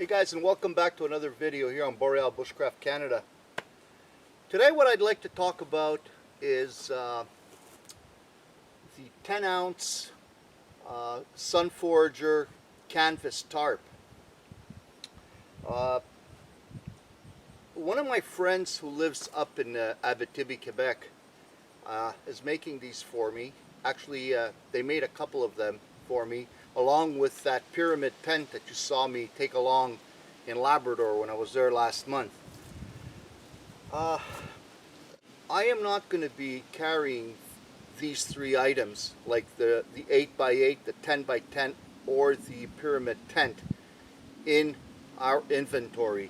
guys, and welcome back to another video here on Boreal Bushcraft Canada. Today what I'd like to talk about is the 10-ounce Sunforager canvas tarp. One of my friends who lives up in Abitibi, Quebec is making these for me. Actually, they made a couple of them for me, along with that pyramid tent that you saw me take along in Labrador when I was there last month. I am not going to be carrying these three items, like the 8x8, the 10x10, or the pyramid tent, in our inventory.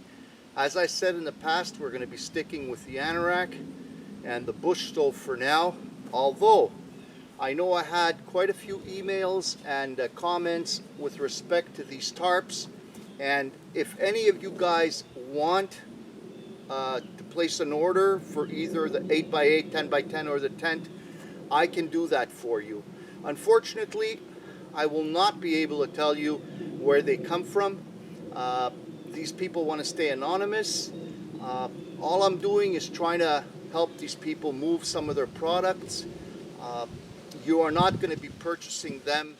As I said in the past, we're going to be sticking with the anorak and the bush stove for now, although I know I had quite a few emails and comments with respect to these tarps, and if any of you guys want to place an order for either the 8x8, 10x10 or the tent, I can do that for you. Unfortunately, I will not be able to tell you where they come from. These people want to stay anonymous. All I'm doing is trying to help these people move some of their products. You are not going to be purchasing them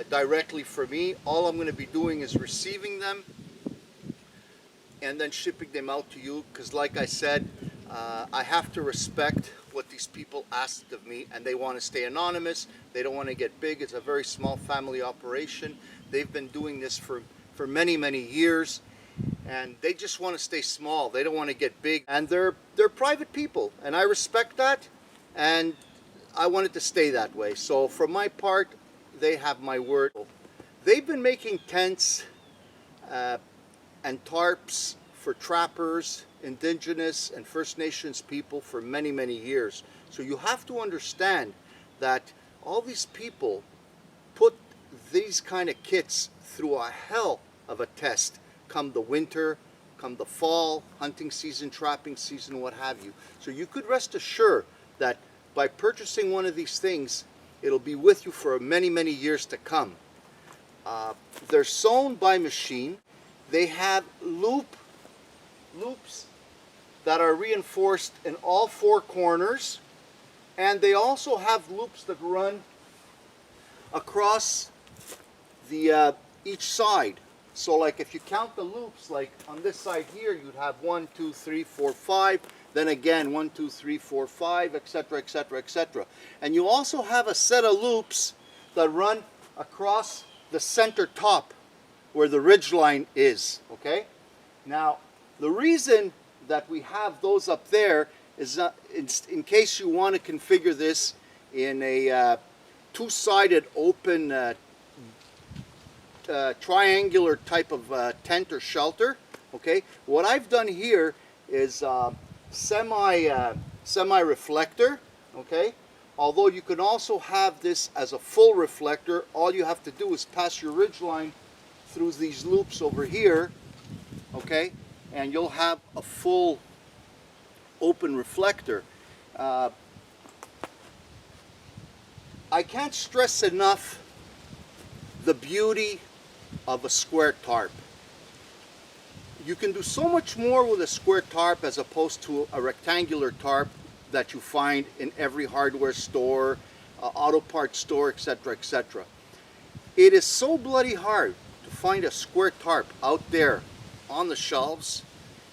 directly from me. All I'm going to be doing is receiving them and then shipping them out to you, because like I said, I have to respect what these people asked of me, and they want to stay anonymous. They don't want to get big. It's a very small family operation. They've been doing this for many, many years, and they just want to stay small. They don't want to get big, and they're private people, and I respect that, and I want it to stay that way. So for my part, they have my word. They've been making tents and tarps for trappers, Indigenous and First Nations people for many, many years. So you have to understand that all these people put these kind of kits through a hell of a test come the winter, come the fall, hunting season, trapping season, what have you. So you could rest assured that by purchasing one of these things, it'll be with you for many, many years to come. They're sewn by machine. They have loops that are reinforced in all four corners, and they also have loops that run across the each side. So like if you count the loops, like on this side here, you'd have 1, 2, 3, 4, 5. Then again, 1, 2, 3, 4, 5, etc., etc., etc. And you also have a set of loops that run across the center top where the ridge line is, okay? Now, the reason that we have those up there is in case you want to configure this in a two-sided open triangular type of tent or shelter, okay? What I've done here is semi-reflector, okay? Although you can also have this as a full reflector. All you have to do is pass your ridge line through these loops over here, okay? And you'll have a full open reflector. I can't stress enough the beauty of a square tarp. You can do so much more with a square tarp as opposed to a rectangular tarp that you find in every hardware store, auto parts store, etc., etc. It is so bloody hard to find a square tarp out there on the shelves.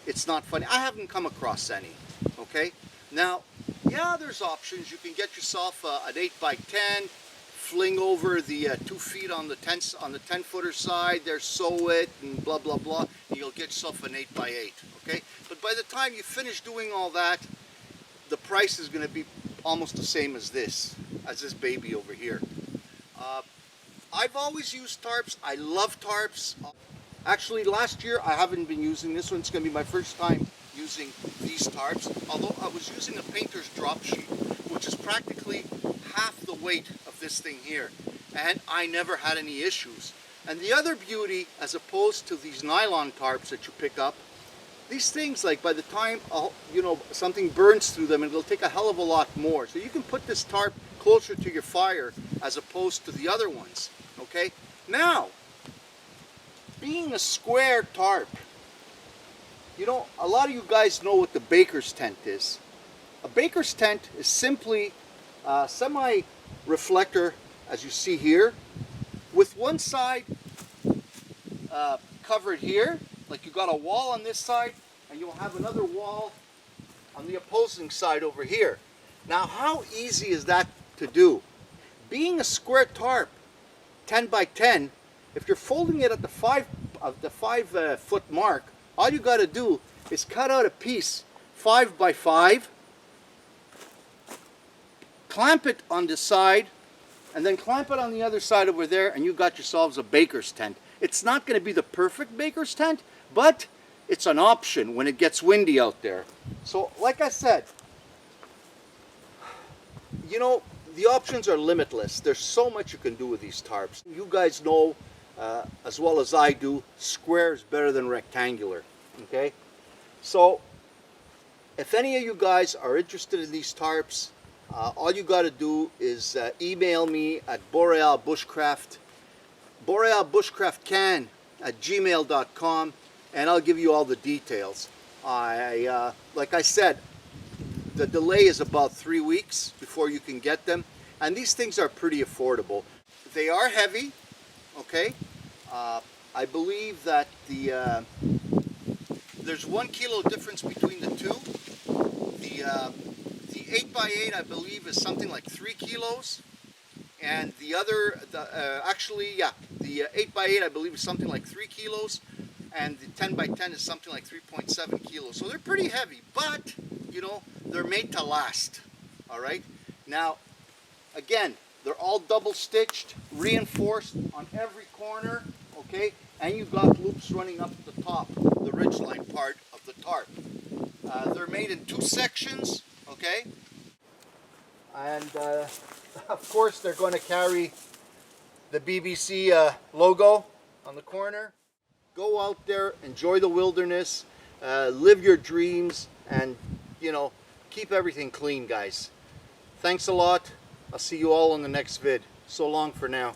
It's not funny. I haven't come across any, okay? Now, yeah, there's options. You can get yourself an 8x10, fling over the 2 feet on the 10-footer side, there, sew it, and blah, blah, blah, and you'll get yourself an 8x8, okay? But by the time you finish doing all that, the price is going to be almost the same as this baby over here. I've always used tarps. I love tarps. Actually, last year I haven't been using this one. It's going to be my first time using these tarps, although I was using a painter's drop sheet, which is practically half the weight of this thing here, and I never had any issues. And the other beauty, as opposed to these nylon tarps that you pick up, these things, like by the time you know, something burns through them, it'll take a hell of a lot more. So you can put this tarp closer to your fire as opposed to the other ones, okay? Now, being a square tarp, you know, a lot of you guys know what the baker's tent is. A baker's tent is simply a semi-reflector, as you see here, with one side covered here, like you got a wall on this side, and you'll have another wall on the opposing side over here. Now, how easy is that to do? Being a square tarp, 10 by 10, if you're folding it at the 5 foot mark, all you got to do is cut out a piece 5 by 5, clamp it on the side, and then clamp it on the other side over there, and you got yourselves a baker's tent. It's not going to be the perfect baker's tent, but it's an option when it gets windy out there. So, like I said, you know, the options are limitless. There's so much you can do with these tarps. You guys know, as well as I do, square is better than rectangular, okay? So, if any of you guys are interested in these tarps, all you got to do is email me at Boreal Bushcraft, borealbushcraftcan@gmail.com, and I'll give you all the details. Like I said, the delay is about 3 weeks before you can get them, and these things are pretty affordable. They are heavy, okay? I believe that there's 1 kilo difference between the two. The 8x8, I believe, is something like 3 kilos, and the other, the 8x8, I believe, is something like 3 kilos, and the 10x10 is something like 3.7 kilos. So they're pretty heavy, but, you know, they're made to last, all right? Now, again, they're all double stitched, reinforced on every corner, okay? And you've got loops running up the top, the ridgeline part of the tarp. They're made in 2 sections, okay? And of course, they're going to carry the BBC logo on the corner. Go out there, enjoy the wilderness, live your dreams, and, you know, keep everything clean, guys. Thanks a lot. I'll see you all on the next vid. So long for now.